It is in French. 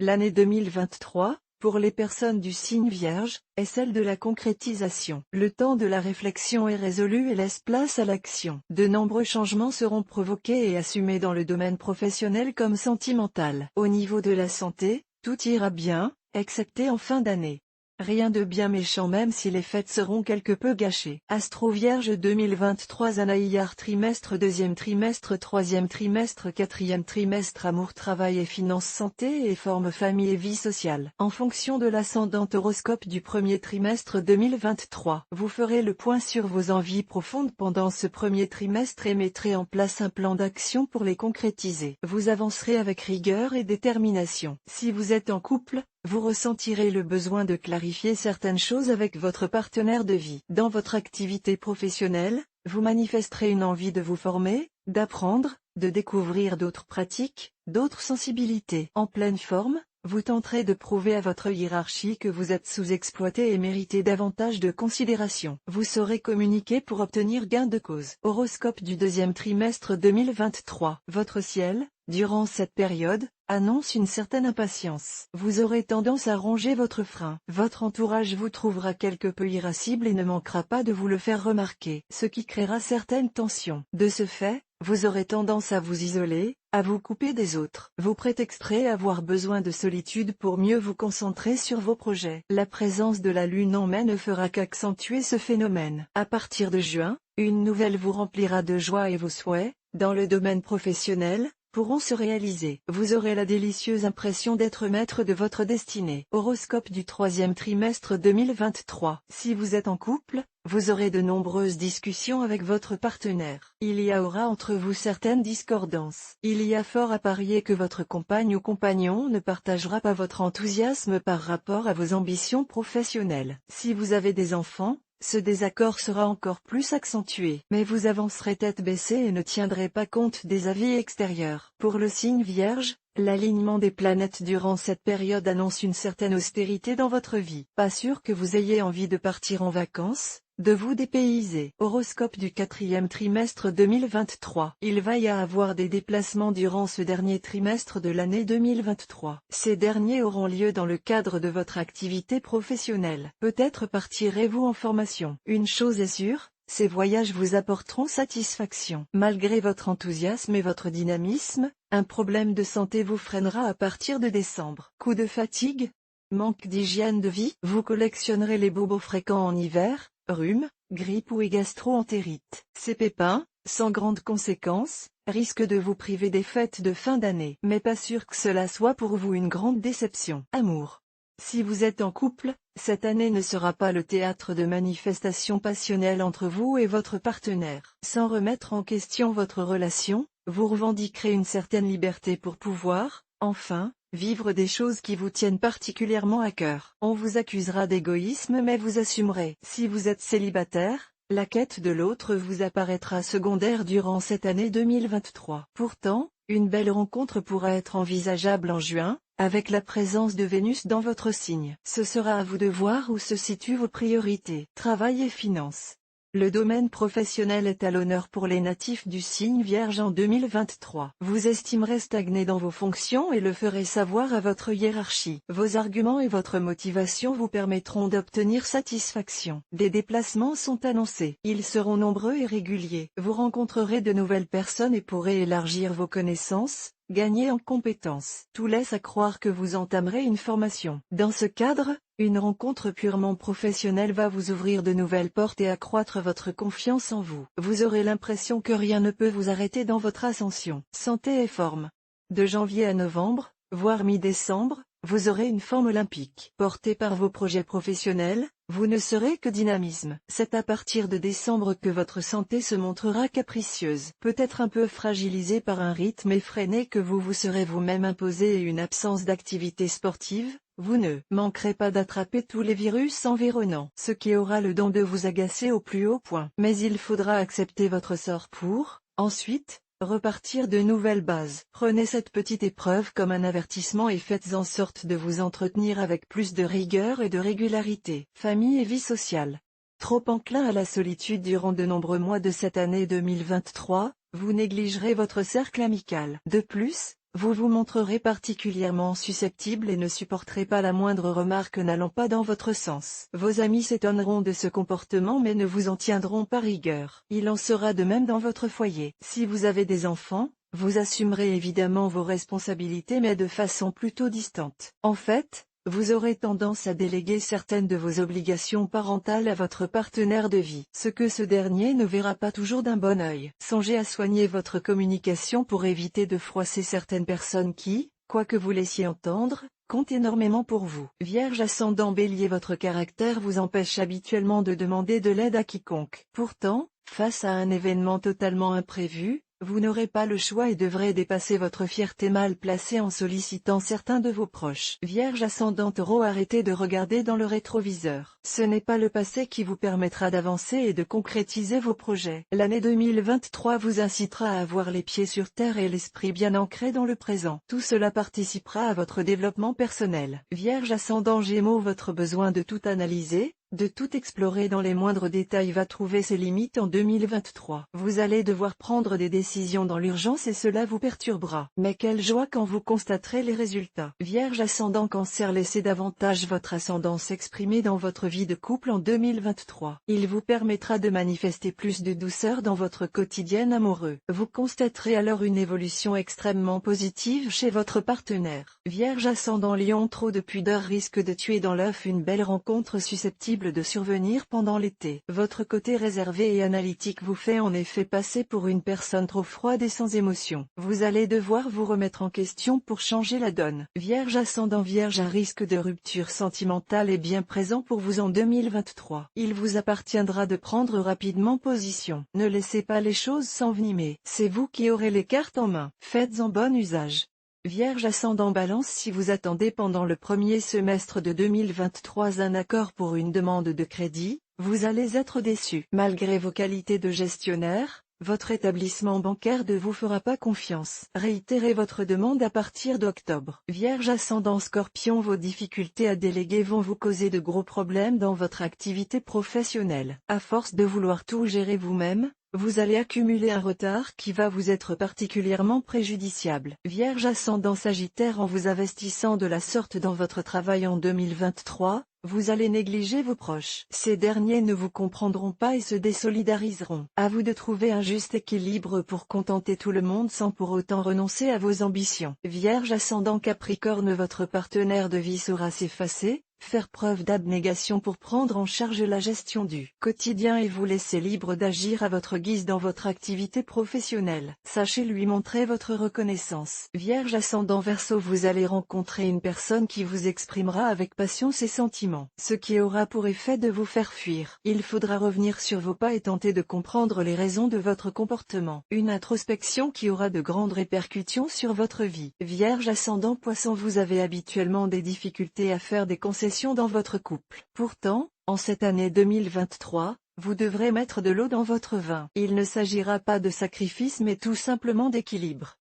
L'année 2023, pour les personnes du signe Vierge, est celle de la concrétisation. Le temps de la réflexion est résolu et laisse place à l'action. De nombreux changements seront provoqués et assumés dans le domaine professionnel comme sentimental. Au niveau de la santé, tout ira bien, excepté en fin d'année. Rien de bien méchant même si les fêtes seront quelque peu gâchées. Astro Vierge 2023 Anaïar trimestre, deuxième trimestre, troisième trimestre, quatrième trimestre, amour, travail et finances, santé et forme, famille et vie sociale. En fonction de l'ascendant horoscope du premier trimestre 2023, vous ferez le point sur vos envies profondes pendant ce premier trimestre et mettrez en place un plan d'action pour les concrétiser. Vous avancerez avec rigueur et détermination. Si vous êtes en couple, vous ressentirez le besoin de clarifier certaines choses avec votre partenaire de vie. Dans votre activité professionnelle, vous manifesterez une envie de vous former, d'apprendre, de découvrir d'autres pratiques, d'autres sensibilités. En pleine forme, vous tenterez de prouver à votre hiérarchie que vous êtes sous-exploité et méritez davantage de considération. Vous saurez communiquer pour obtenir gain de cause. Horoscope du deuxième trimestre 2023. Votre ciel, durant cette période, annonce une certaine impatience. Vous aurez tendance à ronger votre frein. Votre entourage vous trouvera quelque peu irascible et ne manquera pas de vous le faire remarquer, ce qui créera certaines tensions. De ce fait, vous aurez tendance à vous isoler, à vous couper des autres. Vous prétexterez avoir besoin de solitude pour mieux vous concentrer sur vos projets. La présence de la lune en mai ne fera qu'accentuer ce phénomène. À partir de juin, une nouvelle vous remplira de joie et vos souhaits, dans le domaine professionnel, pourront se réaliser. Vous aurez la délicieuse impression d'être maître de votre destinée. Horoscope du troisième trimestre 2023. Si vous êtes en couple, vous aurez de nombreuses discussions avec votre partenaire. Il y aura entre vous certaines discordances. Il y a fort à parier que votre compagne ou compagnon ne partagera pas votre enthousiasme par rapport à vos ambitions professionnelles. Si vous avez des enfants, ce désaccord sera encore plus accentué. Mais vous avancerez tête baissée et ne tiendrez pas compte des avis extérieurs. Pour le signe Vierge, l'alignement des planètes durant cette période annonce une certaine austérité dans votre vie. Pas sûr que vous ayez envie de partir en vacances, de vous dépayser. Horoscope du quatrième trimestre 2023. Il va y avoir des déplacements durant ce dernier trimestre de l'année 2023. Ces derniers auront lieu dans le cadre de votre activité professionnelle. Peut-être partirez-vous en formation. Une chose est sûre, ces voyages vous apporteront satisfaction. Malgré votre enthousiasme et votre dynamisme, un problème de santé vous freinera à partir de décembre. Coup de fatigue? Manque d'hygiène de vie? Vous collectionnerez les bobos fréquents en hiver, rhume, grippe ou gastro-entérite. Ces pépins, sans grandes conséquences, risquent de vous priver des fêtes de fin d'année. Mais pas sûr que cela soit pour vous une grande déception. Amour. Si vous êtes en couple, cette année ne sera pas le théâtre de manifestations passionnelles entre vous et votre partenaire. Sans remettre en question votre relation, vous revendiquerez une certaine liberté pour pouvoir, enfin, vivre des choses qui vous tiennent particulièrement à cœur. On vous accusera d'égoïsme mais vous assumerez. Si vous êtes célibataire, la quête de l'autre vous apparaîtra secondaire durant cette année 2023. Pourtant, une belle rencontre pourra être envisageable en juin, avec la présence de Vénus dans votre signe. Ce sera à vous de voir où se situent vos priorités. Travail et finances. Le domaine professionnel est à l'honneur pour les natifs du signe Vierge en 2023. Vous estimerez stagner dans vos fonctions et le ferez savoir à votre hiérarchie. Vos arguments et votre motivation vous permettront d'obtenir satisfaction. Des déplacements sont annoncés. Ils seront nombreux et réguliers. Vous rencontrerez de nouvelles personnes et pourrez élargir vos connaissances, gagner en compétences. Tout laisse à croire que vous entamerez une formation. Dans ce cadre, une rencontre purement professionnelle va vous ouvrir de nouvelles portes et accroître votre confiance en vous. Vous aurez l'impression que rien ne peut vous arrêter dans votre ascension. Santé et forme. De janvier à novembre, voire mi-décembre, vous aurez une forme olympique. Porté par vos projets professionnels, vous ne serez que dynamisme. C'est à partir de décembre que votre santé se montrera capricieuse. Peut-être un peu fragilisée par un rythme effréné que vous vous serez vous-même imposé et une absence d'activité sportive. Vous ne manquerez pas d'attraper tous les virus environnants, ce qui aura le don de vous agacer au plus haut point. Mais il faudra accepter votre sort pour, ensuite, repartir de nouvelles bases. Prenez cette petite épreuve comme un avertissement et faites en sorte de vous entretenir avec plus de rigueur et de régularité. Famille et vie sociale. Trop enclin à la solitude durant de nombreux mois de cette année 2023, vous négligerez votre cercle amical. De plus, vous vous montrerez particulièrement susceptible et ne supporterez pas la moindre remarque n'allant pas dans votre sens. Vos amis s'étonneront de ce comportement mais ne vous en tiendront pas rigueur. Il en sera de même dans votre foyer. Si vous avez des enfants, vous assumerez évidemment vos responsabilités mais de façon plutôt distante. En fait, vous aurez tendance à déléguer certaines de vos obligations parentales à votre partenaire de vie, ce que ce dernier ne verra pas toujours d'un bon œil. Songez à soigner votre communication pour éviter de froisser certaines personnes qui, quoi que vous laissiez entendre, comptent énormément pour vous. Vierge ascendant Bélier, votre caractère vous empêche habituellement de demander de l'aide à quiconque. Pourtant, face à un événement totalement imprévu, vous n'aurez pas le choix et devrez dépasser votre fierté mal placée en sollicitant certains de vos proches. Vierge ascendant Taureau, arrêtez de regarder dans le rétroviseur. Ce n'est pas le passé qui vous permettra d'avancer et de concrétiser vos projets. L'année 2023 vous incitera à avoir les pieds sur terre et l'esprit bien ancré dans le présent. Tout cela participera à votre développement personnel. Vierge ascendant Gémeaux, votre besoin de tout analyser, de tout explorer dans les moindres détails va trouver ses limites en 2023. Vous allez devoir prendre des décisions dans l'urgence et cela vous perturbera. Mais quelle joie quand vous constaterez les résultats. Vierge ascendant Cancer, laissez davantage votre ascendant s'exprimer dans votre vie de couple en 2023. Il vous permettra de manifester plus de douceur dans votre quotidien amoureux. Vous constaterez alors une évolution extrêmement positive chez votre partenaire. Vierge ascendant Lion, trop de pudeur risque de tuer dans l'œuf une belle rencontre susceptible de survenir pendant l'été. Votre côté réservé et analytique vous fait en effet passer pour une personne trop froide et sans émotion. Vous allez devoir vous remettre en question pour changer la donne. Vierge ascendant Vierge, un risque de rupture sentimentale est bien présent pour vous en 2023. Il vous appartiendra de prendre rapidement position. Ne laissez pas les choses s'envenimer. C'est vous qui aurez les cartes en main. Faites-en bon usage. Vierge ascendant Balance, si vous attendez pendant le premier semestre de 2023 un accord pour une demande de crédit, vous allez être déçu. Malgré vos qualités de gestionnaire, votre établissement bancaire ne vous fera pas confiance. Réitérez votre demande à partir d'octobre. Vierge ascendant Scorpion, vos difficultés à déléguer vont vous causer de gros problèmes dans votre activité professionnelle. À force de vouloir tout gérer vous-même, vous allez accumuler un retard qui va vous être particulièrement préjudiciable. Vierge ascendant Sagittaire, en vous investissant de la sorte dans votre travail en 2023, vous allez négliger vos proches. Ces derniers ne vous comprendront pas et se désolidariseront. À vous de trouver un juste équilibre pour contenter tout le monde sans pour autant renoncer à vos ambitions. Vierge ascendant Capricorne, votre partenaire de vie saura s'effacer, faire preuve d'abnégation pour prendre en charge la gestion du quotidien et vous laisser libre d'agir à votre guise dans votre activité professionnelle. Sachez lui montrer votre reconnaissance. Vierge ascendant Verseau, vous allez rencontrer une personne qui vous exprimera avec passion ses sentiments, ce qui aura pour effet de vous faire fuir. Il faudra revenir sur vos pas et tenter de comprendre les raisons de votre comportement. Une introspection qui aura de grandes répercussions sur votre vie. Vierge ascendant Poisson, vous avez habituellement des difficultés à faire des concessions dans votre couple. Pourtant, en cette année 2023, vous devrez mettre de l'eau dans votre vin. Il ne s'agira pas de sacrifice mais tout simplement d'équilibre.